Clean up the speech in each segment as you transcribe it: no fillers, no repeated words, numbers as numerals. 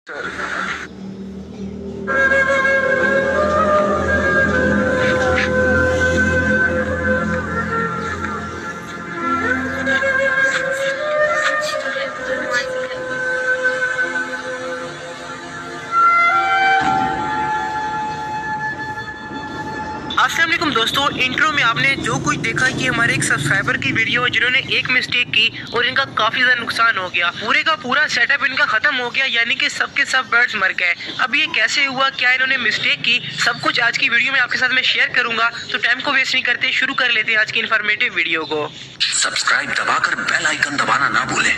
अस्सलाम वालेकुम दोस्तों, इंट्रो में आपने जो कुछ देखा कि हमारे एक सब्सक्राइबर की वीडियो है जिन्होंने एक मिस्टेक की और इनका काफी ज्यादा नुकसान हो गया। पूरे का पूरा सेटअप इनका खत्म हो गया, यानी कि सबके सब बर्ड्स मर गए। अब ये कैसे हुआ, क्या इन्होंने मिस्टेक की, सब कुछ आज की वीडियो में आपके साथ मैं शेयर करूंगा। तो टाइम को वेस्ट नहीं करते, शुरू कर लेते हैं आज की इन्फॉर्मेटिव वीडियो को। सब्सक्राइब दबाकर बेल आइकन दबाना ना भूलें।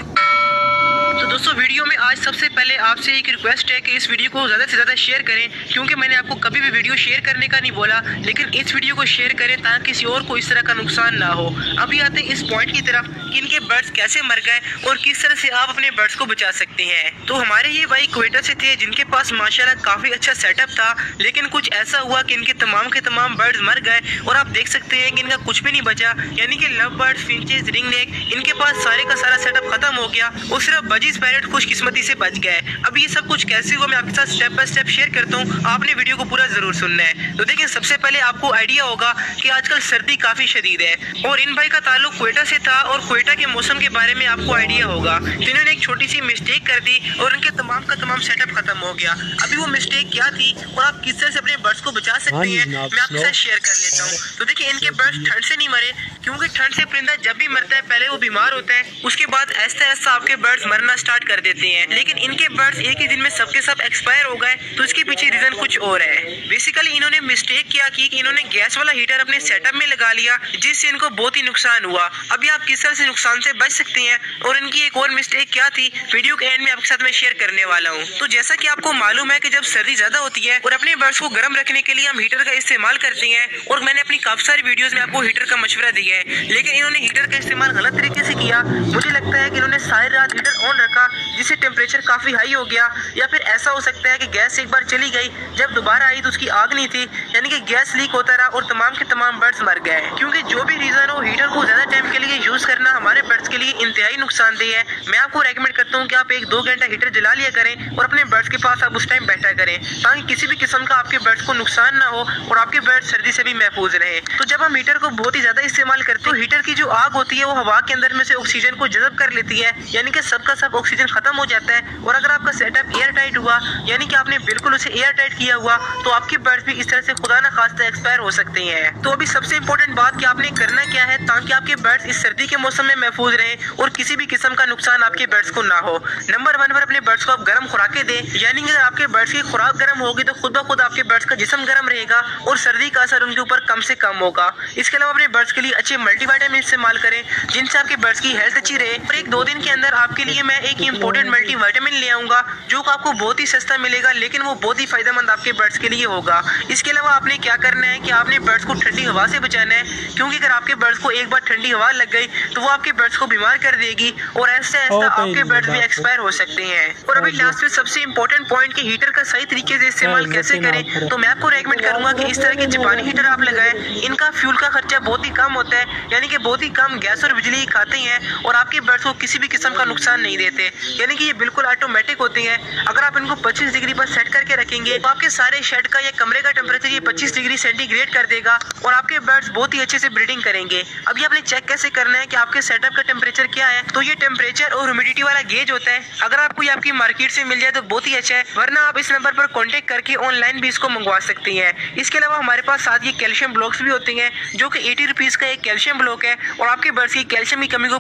तो दोस्तों, वीडियो में आज सबसे पहले आपसे एक रिक्वेस्ट है कि इस वीडियो को ज़्यादा से ज़्यादा शेयर करें, क्योंकि मैंने आपको कभी भी वीडियो शेयर करने का नहीं बोला, लेकिन इस वीडियो को शेयर करें ताकि किसी और को इस तरह का नुकसान ना हो। अभी आते हैं इस पॉइंट की तरफ कि इनके बर्ड्स कैसे मर गए और किस तरह से आप अपने बर्ड्स को बचा सकते हैं। तो हमारे ये भाई क्वेटा से थे जिनके पास माशाल्लाह काफ़ी अच्छा सेटअप था, लेकिन कुछ ऐसा हुआ कि इनके तमाम के तमाम बर्ड्स मर गए और आप देख सकते हैं कि इनका कुछ भी नहीं बचा, यानी कि लव बर्ड्स, फिंचेस, रिंगनेक, इनके पास सारे का सारा सेटअप खत्म हो गया और सिर्फ बजीज पैरेट खुशकिस्मती से बच गए। अब ये सब कुछ कैसे हुआ मैं आपके साथ स्टेप बाय स्टेप शेयर करता हूँ, आपने वीडियो को पूरा जरूर सुनना है। तो देखिए, सबसे पहले आपको आइडिया होगा कि आजकल सर्दी काफी शदीद है और इन भाई का ताल्लुक क्वेटा से था और क्वेटा के मौसम के बारे में आपको आइडिया होगा। जिन्होंने एक छोटी सी मिस्टेक कर दी और उनके तमाम का तमाम सेटअप खत्म हो गया। अभी वो मिस्टेक क्या थी और आप किस तरह से अपने बर्ड्स को बचा सकते हैं, मैं आपके साथ शेयर कर लेता हूँ। तो देखिए, इनके बर्ड्स ठंड से नहीं मरे, क्योंकि ठंड से परिंदा जब भी मरता है पहले वो बीमार होता है, उसके बाद ऐसा ऐसा आपके बर्ड्स मरना स्टार्ट कर देते हैं। लेकिन इनके बर्ड्स एक ही दिन में सबके सब एक्सपायर हो गए, तो इसके पीछे रीजन कुछ और है। बेसिकली इन्होंने मिस्टेक क्या की कि इन्होंने गैस वाला हीटर अपने सेटअप में लगा लिया, जिससे इनको बहुत ही नुकसान हुआ। अभी आप किस तरह से नुकसान से बच सकते हैं और इनकी एक और मिस्टेक क्या थी, वीडियो के एंड में आपके साथ मैं शेयर करने वाला हूँ। तो जैसा कि आपको मालूम है कि जब सर्दी ज्यादा होती है और अपने बर्ड्स को गर्म रखने के लिए हम हीटर का इस्तेमाल करते हैं, और मैंने अपनी काफी सारी वीडियोस में आपको हीटर का मशवरा दिया है, लेकिन इन्होंने हीटर का इस्तेमाल गलत तरीके से किया। मुझे लगता है कि इन्होंने सारी रात हीटर ऑन रखा, जिससे टेम्परेचर काफी हाई हो गया, या फिर ऐसा हो सकता है कि गैस एक बार चली गई, जब दोबारा आई तो उसकी आग नहीं थी, यानी कि गैस लीक होता रहा और तमाम के तमाम बर्ड्स मर गए। क्योंकि जो भी रीजन हो, हीटर को ज्यादा टाइम के लिए यूज करना हमारे बर्ड्स के लिए इंतहाई नुकसानदेह है। मैं आपको रेकमेंड करता हूँ कि आप 1-2 घंटा हीटर जला लिया करें और अपने बर्ड्स के पास आप उस टाइम बैठा करें, ताकि किसी भी किस्म का आपके बर्ड्स को नुकसान ना हो और आपके बर्ड्स सर्दी से भी महफूज रहे। तो जब हम हीटर को बहुत ही ज्यादा इस्तेमाल करते हैं, तो हीटर की जो आग होती है वो हवा के अंदर में से ऑक्सीजन को जज़ब कर लेती है, यानी कि सबका सब ऑक्सीजन खत्म हो जाता है। और अगर आपका सेटअप एयर टाइट हुआ, यानी कि आपने बिल्कुल उसे एयर टाइट किया हुआ, तो आपके बर्ड्स भी इस तरह से खुदा ना खास्ता एक्सपायर हो सकते हैं। तो अभी सबसे इंपॉर्टेंट बात कि आपने करना क्या है ताकि आपके बर्ड्स इस सर्दी के मौसम में महफूज रहें और किसी भी किस्म का नुकसान आपके बर्ड्स को ना हो। नंबर 1 पर अपने बर्ड्स को आप गर्म खुराकें दें, यानी कि अगर आपके बर्ड्स की खुराक गर्म होगी तो खुद ब खुद आपके बर्ड्स का जिस्म गर्म रहेगा और सर्दी का असर उनके ऊपर कम से कम होगा। इसके अलावा अपने बर्ड्स के लिए अच्छे मल्टीविटामिन इस्तेमाल करें, जिनसे आपके बर्ड्स की हेल्थ अच्छी रहे। और 1-2 दिन के अंदर आपके लिए मैं एक इंपॉर्टेंट मल्टीविटामिन ले आऊंगा, जो आपको बहुत ही सस्ता मिलेगा, लेकिन वो बहुत ही फायदेमंद आपके बर्ड्स के लिए होगा। इसके अलावा आपने क्या करना है कि आपने बर्ड्स को ठंडी हवा से बचाना है, क्योंकि अगर आपके बर्ड्स को एक बार ठंडी हवा लग गई तो वो आपके बर्ड्स को बीमार कर देगी और ऐसा ऐसा आपके बर्ड्स भी एक्सपायर हो सकते हैं। और अभी लास्ट में सबसे इंपॉर्टेंट पॉइंट कि हीटर का सही तरीके से इस्तेमाल कैसे करें, तो मैं आपको रेकमेंड करूंगा कि इस तरह के जापानी हीटर आप लगाएं। इनका फ्यूल का खर्चा बहुत ही कम होता है, यानी कि बहुत ही कम गैस और बिजली खाते हैं और आपके बर्ड्स को किसी भी किस्म का नुकसान नहीं देते, यानी कि ये बिल्कुल ऑटोमेटिक होते हैं। अगर आप इनको 25 डिग्री पर सेट करके रखेंगे तो आपके सारे शेड का या कमरे का टेम्परेचर ये 25 डिग्री सेंटीग्रेड कर देगा और आपके बर्ड्स बहुत ही अच्छे से ब्रीडिंग करेंगे। अभी आपने चेक कैसे करना है कि आपके सेटअप का टेम्परेचर क्या है, तो ये टेम्परेचर और ह्यूमिडिटी वाला गेज होता है। अगर आपको ये आपकी मार्केट से मिल जाए तो बहुत ही अच्छा है, वरना आप इस नंबर पर कॉन्टेक्ट करके ऑनलाइन भी इसको मंगवा सकती हैं। इसके अलावा हमारे पास साथ ये कैल्शियम ब्लॉक्स भी होते हैं, जो कि 80 रुपीज का एक कैल्शियम ब्लॉक है और आपके बर्ड्स की कैल्शियम की कमी को